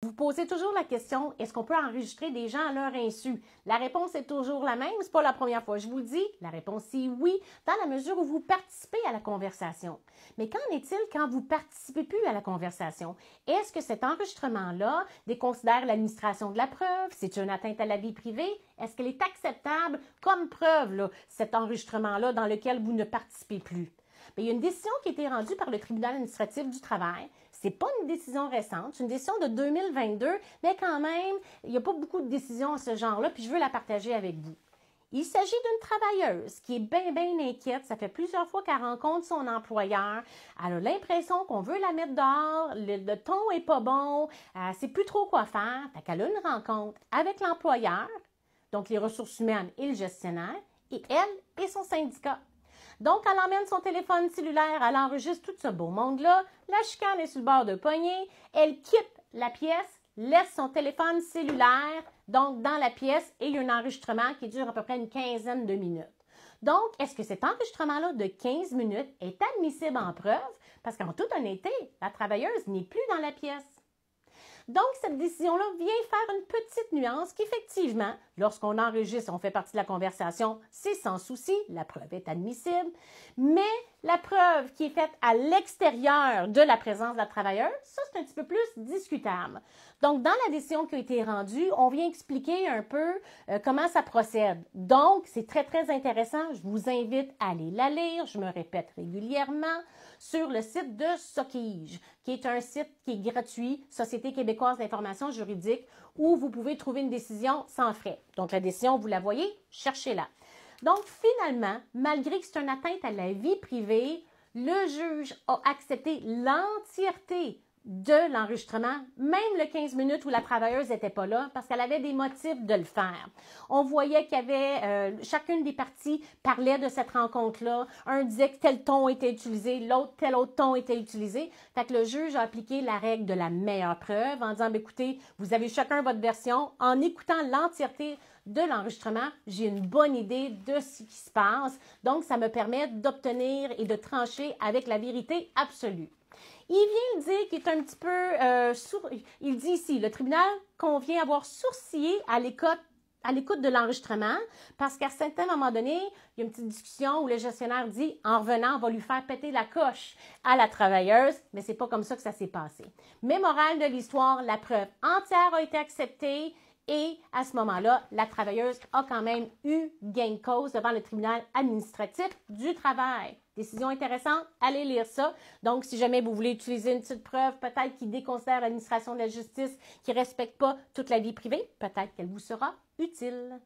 Vous posez toujours la question, est-ce qu'on peut enregistrer des gens à leur insu? La réponse est toujours la même, c'est pas la première fois. Je vous le dis, la réponse est oui, dans la mesure où vous participez à la conversation. Mais qu'en est-il quand vous participez plus à la conversation? Est-ce que cet enregistrement-là déconsidère l'administration de la preuve? C'est une atteinte à la vie privée? Est-ce qu'elle est acceptable comme preuve, là, cet enregistrement-là dans lequel vous ne participez plus? Bien, il y a une décision qui a été rendue par le tribunal administratif du travail. Ce n'est pas une décision récente, c'est une décision de 2022, mais quand même, il n'y a pas beaucoup de décisions à ce genre-là, puis je veux la partager avec vous. Il s'agit d'une travailleuse qui est bien inquiète. Ça fait plusieurs fois qu'elle rencontre son employeur. Elle a l'impression qu'on veut la mettre dehors, le ton est pas bon, elle ne sait plus trop quoi faire. Fait qu'elle a une rencontre avec l'employeur, donc les ressources humaines et le gestionnaire, et elle et son syndicat. Donc, elle emmène son téléphone cellulaire, elle enregistre tout ce beau monde-là, la chicane est sur le bord de poignée, elle quitte la pièce, laisse son téléphone cellulaire, donc dans la pièce, et il y a un enregistrement qui dure à peu près une quinzaine de minutes. Donc, est-ce que cet enregistrement-là de 15 minutes est admissible en preuve? Parce qu'en toute honnêteté, la travailleuse n'est plus dans la pièce. Donc, cette décision-là vient faire une petite nuance qu'effectivement, lorsqu'on enregistre, on fait partie de la conversation, c'est sans souci, la preuve est admissible, mais la preuve qui est faite à l'extérieur de la présence de la travailleuse, ça, c'est un petit peu plus discutable. Donc, dans la décision qui a été rendue, on vient expliquer un peu comment ça procède. Donc, c'est très intéressant. Je vous invite à aller la lire. Je me répète régulièrement sur le site de SOCIJ, qui est un site qui est gratuit, Société québécoise d'information juridique, où vous pouvez trouver une décision sans frais. Donc, la décision, vous la voyez, cherchez-la. Donc, finalement, malgré que c'est une atteinte à la vie privée, le juge a accepté l'entièreté de l'enregistrement, même le 15 minutes où la travailleuse n'était pas là, parce qu'elle avait des motifs de le faire. On voyait qu'il y avait, chacune des parties parlait de cette rencontre-là. Un disait que tel ton était utilisé, l'autre, tel autre ton était utilisé. Fait que le juge a appliqué la règle de la meilleure preuve en disant, écoutez, vous avez chacun votre version. En écoutant l'entièreté de l'enregistrement, j'ai une bonne idée de ce qui se passe. Donc, ça me permet d'obtenir et de trancher avec la vérité absolue. Il vient dire qu'il est un petit peu... il dit ici, le tribunal convient avoir sourcillé à l'écoute de l'enregistrement parce qu'à un certain moment donné, il y a une petite discussion où le gestionnaire dit, en revenant, on va lui faire péter la coche à la travailleuse, mais c'est pas comme ça que ça s'est passé. Mais morale de l'histoire, la preuve entière a été acceptée et à ce moment-là, la travailleuse a quand même eu gain de cause devant le tribunal administratif du travail. Décision intéressante, allez lire ça. Donc, si jamais vous voulez utiliser une petite preuve, peut-être qui déconsidère l'administration de la justice, qui ne respecte pas toute la vie privée, peut-être qu'elle vous sera utile.